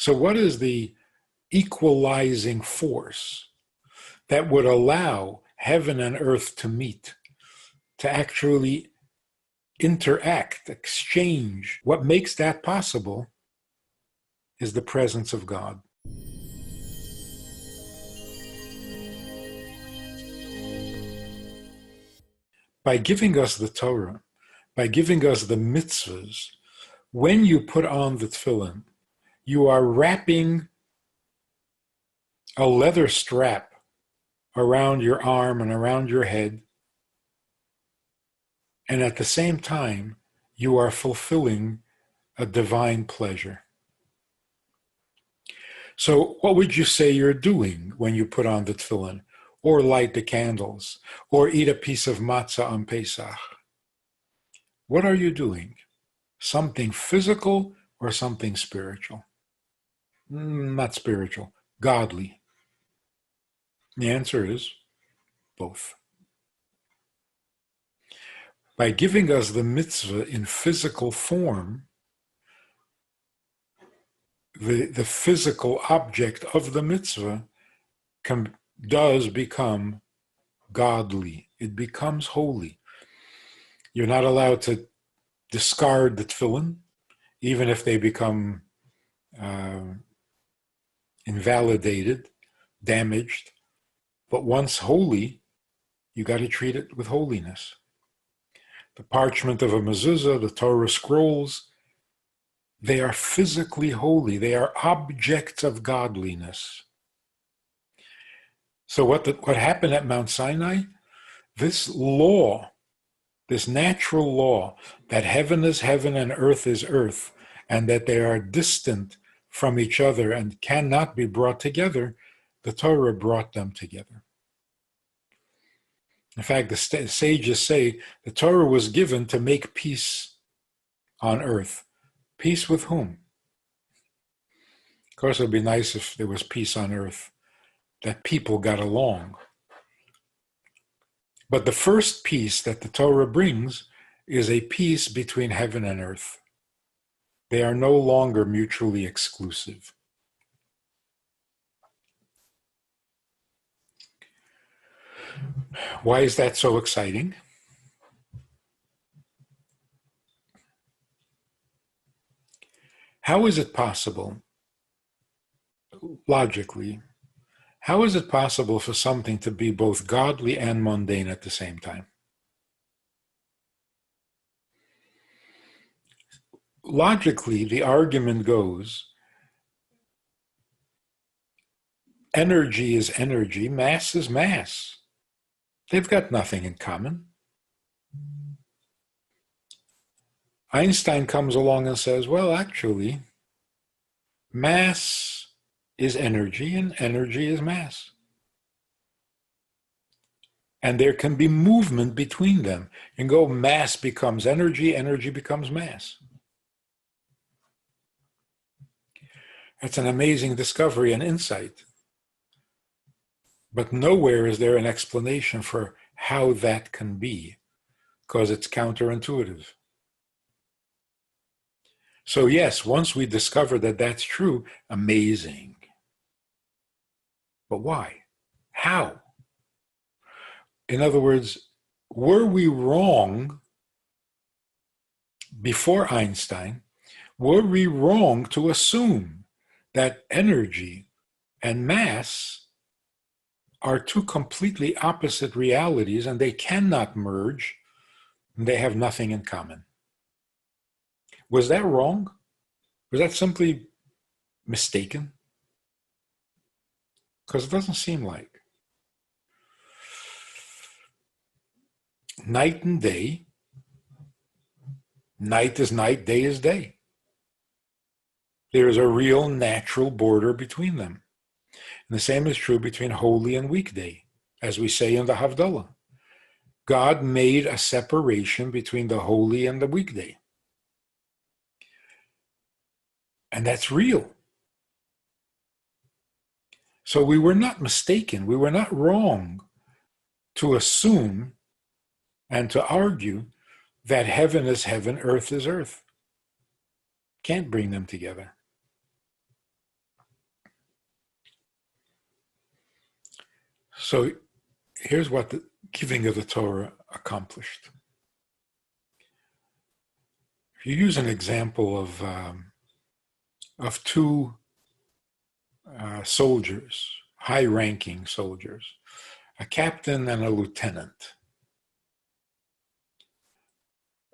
So what is the equalizing force that would allow heaven and earth to meet, to actually interact, exchange? What makes that possible is the presence of God. By giving us the Torah, by giving us the mitzvahs, when you put on the tefillin, you are wrapping a leather strap around your arm and around your head, and at the same time, you are fulfilling a divine pleasure. So what would you say you're doing when you put on the tefillin, or light the candles, or eat a piece of matzah on Pesach? What are you doing? Something physical or something spiritual? Not spiritual, godly. The answer is both. By giving us the mitzvah in physical form, the physical object of the mitzvah does become godly. It becomes holy. You're not allowed to discard the tefillin, even if they become invalidated, damaged. But once holy, you got to treat it with holiness. The parchment of a mezuzah, the Torah Scrolls, they are physically holy. They are objects of godliness. So what happened at Mount Sinai? This law, this natural law that heaven is heaven and earth is earth, and that they are distant from each other and cannot be brought together, the Torah brought them together. In fact, the sages say the Torah was given to make peace on earth. Peace with whom? Of course, it would be nice if there was peace on earth, that people got along. But the first peace that the Torah brings is a peace between heaven and earth. They are no longer mutually exclusive. Why is that so exciting? How is it possible, logically, how is it possible for something to be both godly and mundane at the same time? Logically, the argument goes, energy is energy, mass is mass. They've got nothing in common. Einstein comes along and says, well, actually, mass is energy and energy is mass. And there can be movement between them. You can go mass becomes energy, energy becomes mass. That's an amazing discovery and insight. But nowhere is there an explanation for how that can be, because it's counterintuitive. So yes, once we discover that that's true, amazing. But why? How? In other words, were we wrong before Einstein? Were we wrong to assume that energy and mass are two completely opposite realities and they cannot merge and they have nothing in common? Was that wrong? Was that simply mistaken? Because it doesn't seem like. Night and day. Night is night, day is day. There is a real natural border between them. And the same is true between holy and weekday, as we say in the Havdalah. God made a separation between the holy and the weekday. And that's real. So we were not mistaken. We were not wrong to assume and to argue that heaven is heaven, earth is earth. Can't bring them together. So here's what the giving of the Torah accomplished. If you use an example of two soldiers, high-ranking soldiers, a captain and a lieutenant,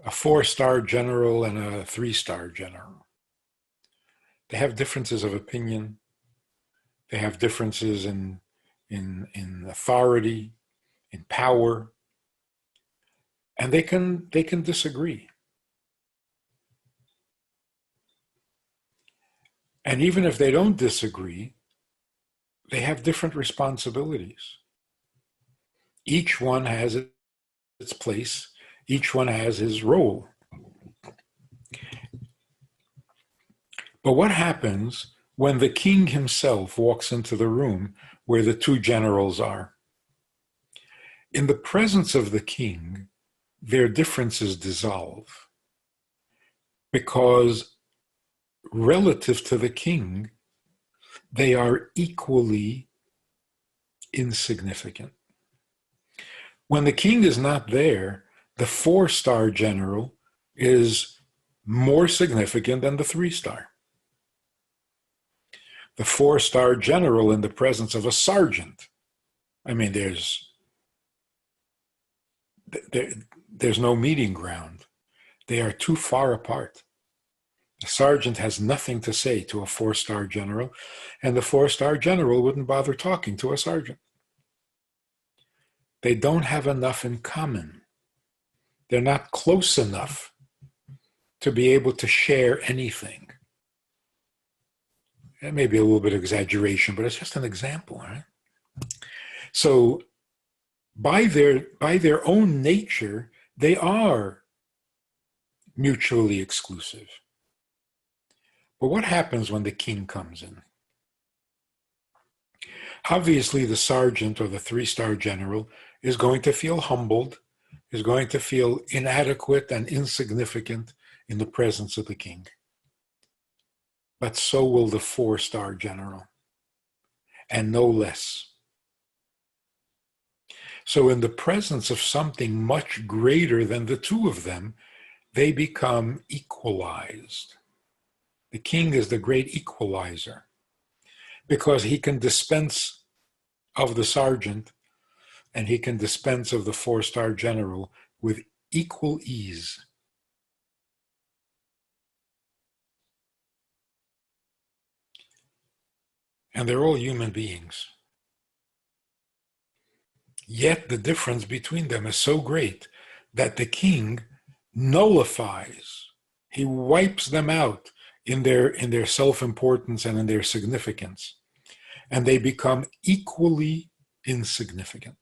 a 4-star general and a 3-star general. They have differences of opinion. They have differences in authority, in power, and they can disagree. And even if they don't disagree, they have different responsibilities. Each one has its place. Each one has his role. But what happens when the king himself walks into the room where the two generals are? In the presence of the king, their differences dissolve, because relative to the king, they are equally insignificant. When the king is not there, the 4-star general is more significant than the 3-star. The 4-star general in the presence of a sergeant, I mean, there's no meeting ground. They are too far apart. The sergeant has nothing to say to a 4-star general, and the 4-star general wouldn't bother talking to a sergeant. They don't have enough in common. They're not close enough to be able to share anything. It may be a little bit of exaggeration, but it's just an example, right? So by their own nature, they are mutually exclusive. But what happens when the king comes in? Obviously, the sergeant or the 3-star general is going to feel humbled, is going to feel inadequate and insignificant in the presence of the king. But so will the 4-star general, and no less. So in the presence of something much greater than the two of them, they become equalized. The king is the great equalizer, because he can dispense of the sergeant and he can dispense of the 4-star general with equal ease. And they're all human beings. Yet the difference between them is so great that the king nullifies, he wipes them out in their self-importance and in their significance, and they become equally insignificant.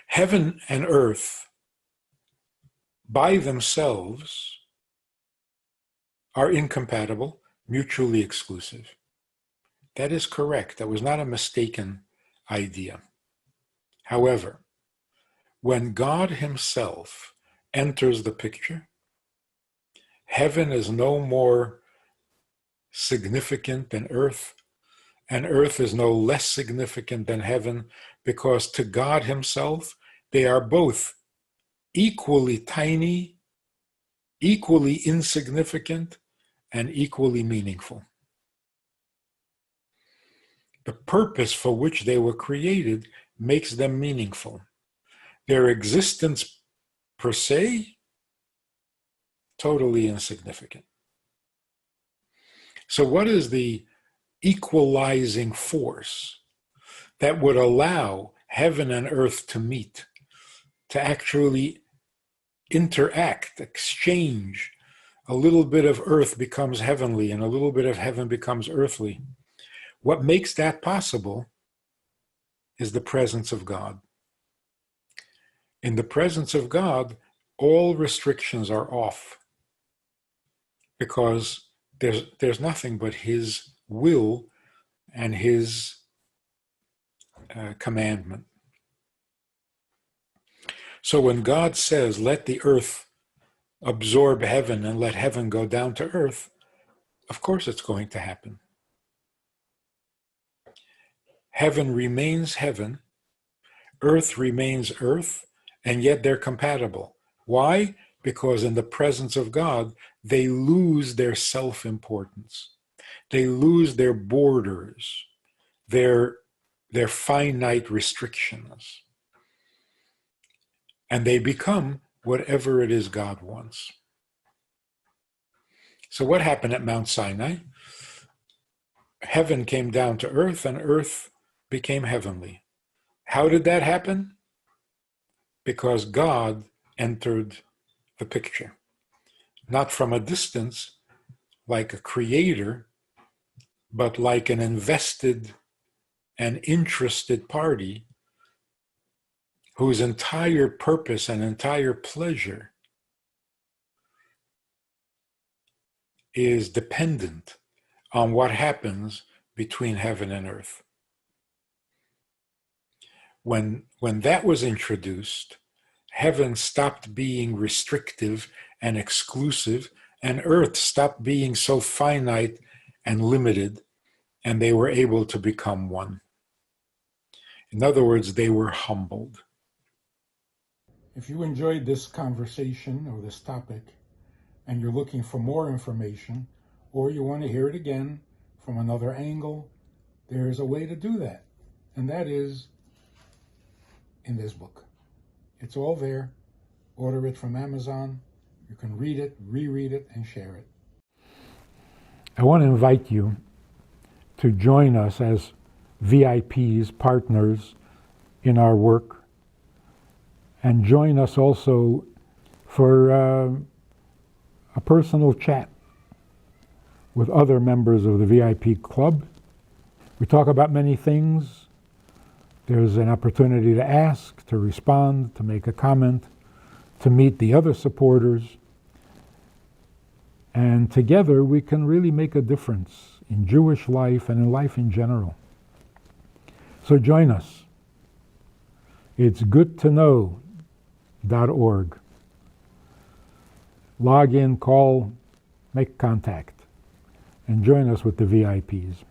Heaven and earth by themselves are incompatible, mutually exclusive. That is correct. That was not a mistaken idea. However, when God himself enters the picture, heaven is no more significant than earth, and earth is no less significant than heaven, because to God himself, they are both equally tiny, equally insignificant, and equally meaningful. The purpose for which they were created makes them meaningful. Their existence per se, totally insignificant. So what is the equalizing force that would allow heaven and earth to meet, to actually interact, exchange? A little bit of earth becomes heavenly and a little bit of heaven becomes earthly. What makes that possible is the presence of God. In the presence of God, all restrictions are off, because there's nothing but his will and his commandment. So when God says, let the earth absorb heaven and let heaven go down to earth, of course it's going to happen. Heaven remains heaven, earth remains earth, and yet they're compatible. Why? Because in the presence of God, they lose their self-importance. They lose their borders, their finite restrictions. And they become whatever it is God wants. So what happened at Mount Sinai? Heaven came down to earth, and earth became heavenly. How did that happen? Because God entered the picture. Not from a distance, like a creator, but like an invested and interested party whose entire purpose and entire pleasure is dependent on what happens between heaven and earth. When that was introduced, heaven stopped being restrictive and exclusive, and earth stopped being so finite and limited, and they were able to become one. In other words, they were humbled. If you enjoyed this conversation or this topic, and you're looking for more information, or you want to hear it again from another angle, there's a way to do that. And that is in this book. It's all there. Order it from Amazon. You can read it, reread it, and share it. I want to invite you to join us as VIPs, partners in our work, and join us also for a personal chat with other members of the VIP club. We talk about many things. There's an opportunity to ask, to respond, to make a comment, to meet the other supporters. And together we can really make a difference in Jewish life and in life in general. So join us. It's goodtoknow.org. Log in, call, make contact, and join us with the VIPs.